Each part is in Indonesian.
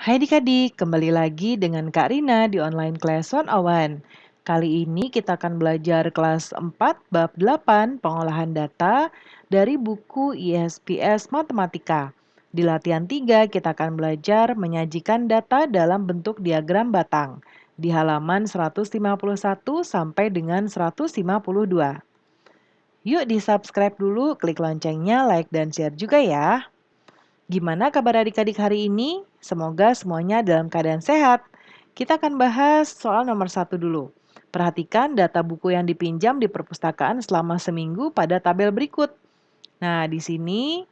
Hai adik-adik, kembali lagi dengan Kak Rina di online class 101. Kali ini kita akan belajar kelas 4 bab 8 pengolahan data dari buku ISPS Matematika. Di latihan 3 kita akan belajar menyajikan data dalam bentuk diagram batang di halaman 151 sampai dengan 152. Yuk di-subscribe dulu, klik loncengnya, like dan share juga ya. Gimana kabar adik-adik hari ini? Semoga semuanya dalam keadaan sehat. Kita akan bahas soal nomor 1 dulu. Perhatikan data buku yang dipinjam di perpustakaan selama seminggu pada tabel berikut. Nah, di sini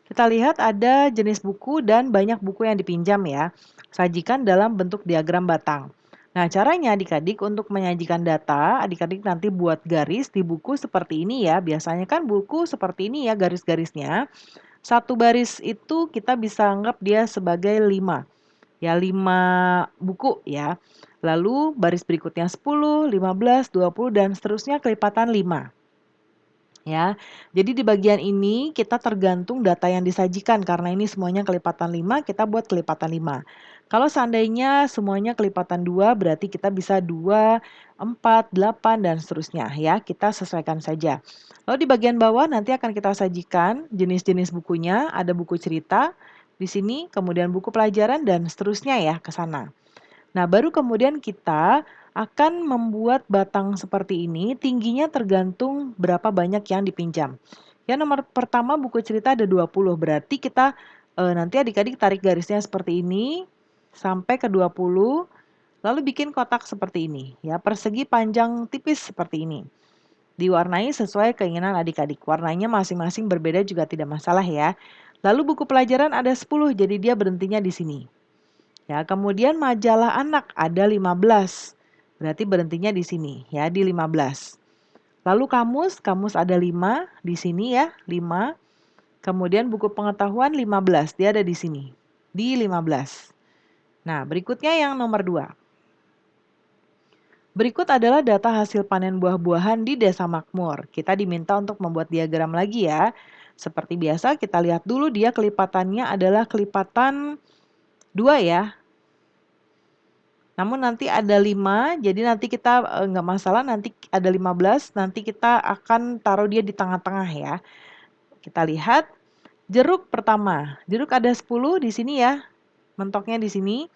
kita lihat ada jenis buku dan banyak buku yang dipinjam ya. Sajikan dalam bentuk diagram batang. Nah, caranya adik-adik untuk menyajikan data, adik-adik nanti buat garis di buku seperti ini ya. Biasanya kan buku seperti ini ya garis-garisnya. Satu baris itu kita bisa anggap dia sebagai 5. Ya, 5 buku ya. Lalu baris berikutnya 10, 15, 20 dan seterusnya kelipatan 5. Ya. Jadi di bagian ini kita tergantung data yang disajikan karena ini semuanya kelipatan 5, kita buat kelipatan 5. Kalau seandainya semuanya kelipatan 2 berarti kita bisa 2, 4, 8 dan seterusnya ya. Kita sesuaikan saja. Lalu di bagian bawah nanti akan kita sajikan jenis-jenis bukunya, ada buku cerita di sini, kemudian buku pelajaran dan seterusnya ya ke sana. Nah, baru kemudian kita akan membuat batang seperti ini, tingginya tergantung berapa banyak yang dipinjam. Ya, nomor pertama buku cerita ada 20, berarti kita nanti adik-adik tarik garisnya seperti ini sampai ke 20, lalu bikin kotak seperti ini, ya, persegi panjang tipis seperti ini. Diwarnai sesuai keinginan adik-adik. Warnanya masing-masing berbeda juga tidak masalah ya. Lalu buku pelajaran ada 10, jadi dia berhentinya di sini. Ya, kemudian majalah anak ada 15. Berarti berhentinya di sini ya, di 15. Lalu kamus ada 5 di sini ya, 5. Kemudian buku pengetahuan 15, dia ada di sini, di 15. Nah, berikutnya yang nomor 2. Berikut adalah data hasil panen buah-buahan di Desa Makmur. Kita diminta untuk membuat diagram lagi ya. Seperti biasa kita lihat dulu dia kelipatannya adalah kelipatan 2 ya. Namun nanti ada 5, jadi nanti kita nggak masalah, nanti ada 15, nanti kita akan taruh dia di tengah-tengah ya. Kita lihat jeruk pertama. Jeruk ada 10 di sini ya, mentoknya di sini.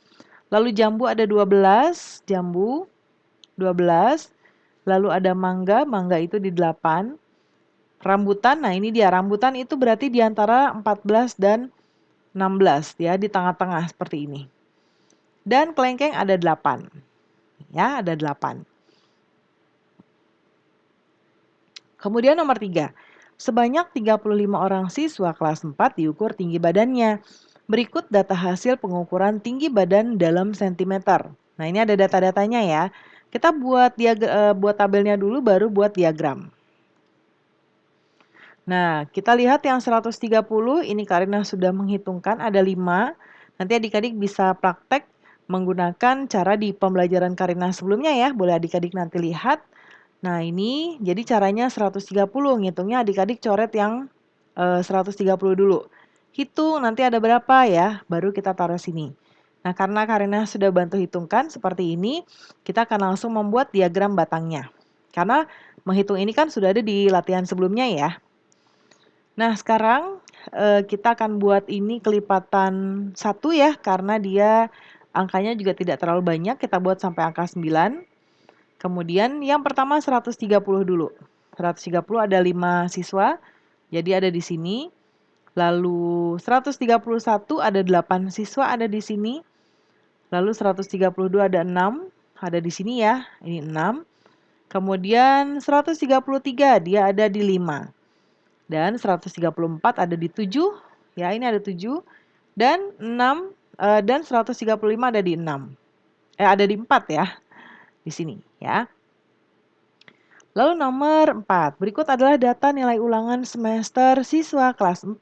Lalu jambu ada 12, jambu 12. Lalu ada mangga, mangga itu di 8. Rambutan, nah ini dia, rambutan itu berarti di antara 14 dan 16 ya, di tengah-tengah seperti ini. Dan kelengkeng ada 8. Ya, ada 8. Kemudian nomor 3. Sebanyak 35 orang siswa kelas 4 diukur tinggi badannya. Berikut data hasil pengukuran tinggi badan dalam sentimeter. Nah, ini ada data-datanya ya. Kita buat tabelnya dulu baru buat diagram. Nah, kita lihat yang 130 ini Karina sudah menghitungkan ada 5. Nanti adik-adik bisa praktek menggunakan cara di pembelajaran Karina sebelumnya ya. Boleh adik-adik nanti lihat. Nah, ini jadi caranya 130, ngitungnya adik-adik coret yang 130 dulu. Hitung nanti ada berapa ya, baru kita taruh sini. Nah, karena Karina sudah bantu hitungkan seperti ini, kita akan langsung membuat diagram batangnya. Karena menghitung ini kan sudah ada di latihan sebelumnya ya. Nah, sekarang kita akan buat ini kelipatan 1 ya, karena dia angkanya juga tidak terlalu banyak, kita buat sampai angka 9. Kemudian yang pertama 130 dulu. 130 ada 5 siswa, jadi ada di sini. Lalu 131 ada 8 siswa ada di sini. Lalu 132 ada 6, ada di sini ya, ini 6. Kemudian 133 dia ada di 5. Dan 134 ada di 7, ya ini ada 7. Dan 6 dan 135 ada di 6. Ada di 4 ya, di sini ya. Lalu nomor 4, berikut adalah data nilai ulangan semester siswa kelas 4.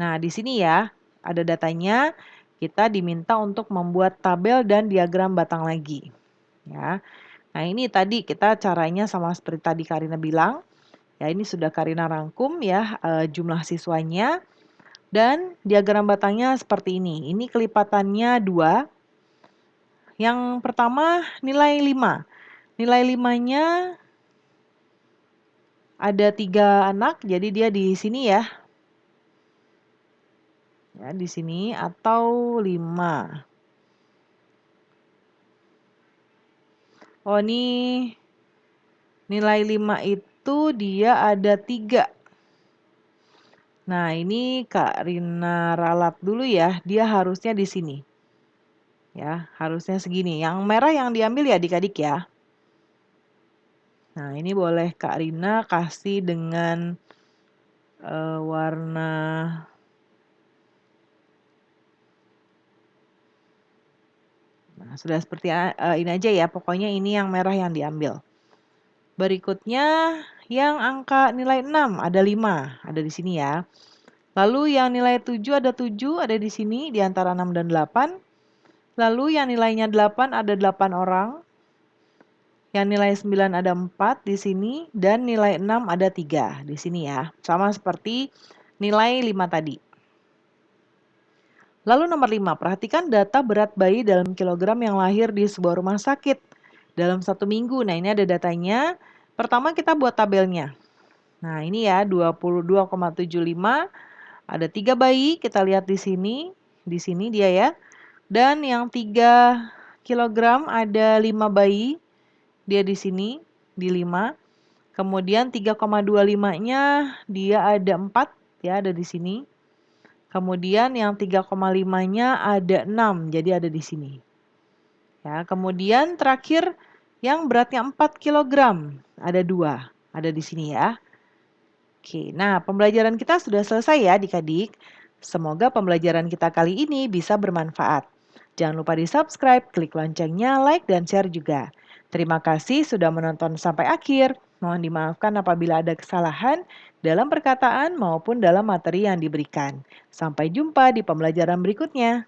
Nah, di sini ya, ada datanya, kita diminta untuk membuat tabel dan diagram batang lagi. Ya. Nah, ini tadi kita caranya sama seperti tadi Karina bilang. Ya, ini sudah Karina rangkum ya jumlah siswanya. Dan diagram batangnya seperti ini. Ini kelipatannya 2. Yang pertama nilai 5. Nilai 5-nya ada 3 anak, jadi dia di sini ya. Ya, di sini atau 5. Oh, ini nilai 5 itu dia ada 3. Nah, ini Kak Rina ralat dulu ya. Dia harusnya di sini. Ya, harusnya segini. Yang merah yang diambil ya adik-adik ya. Nah, ini boleh Kak Rina kasih dengan warna. Nah, sudah seperti ini aja ya. Pokoknya ini yang merah yang diambil. Berikutnya yang angka nilai 6 ada 5, ada di sini ya. Lalu yang nilai 7 ada di sini di antara 6 dan 8. Lalu yang nilainya 8 ada 8 orang. Yang nilai 9 ada 4 di sini dan nilai 6 ada 3 di sini ya. Sama seperti nilai 5 tadi. Lalu nomor 5, perhatikan data berat bayi dalam kilogram yang lahir di sebuah rumah sakit dalam 1 minggu. Nah, ini ada datanya. Pertama kita buat tabelnya. Nah, ini ya 22,75. Ada 3 bayi, kita lihat di sini. Di sini dia ya. Dan yang 3 kilogram ada 5 bayi. Dia di sini, di 5. Kemudian 3,25-nya dia ada 4, ya ada di sini. Kemudian yang 3,5-nya ada 6, jadi ada di sini. Ya, kemudian terakhir yang beratnya 4 kilogram, ada 2, ada di sini ya. Oke, nah pembelajaran kita sudah selesai ya adik-adik. Semoga pembelajaran kita kali ini bisa bermanfaat. Jangan lupa di-subscribe, klik loncengnya, like, dan share juga. Terima kasih sudah menonton sampai akhir. Mohon dimaafkan apabila ada kesalahan dalam perkataan maupun dalam materi yang diberikan. Sampai jumpa di pembelajaran berikutnya.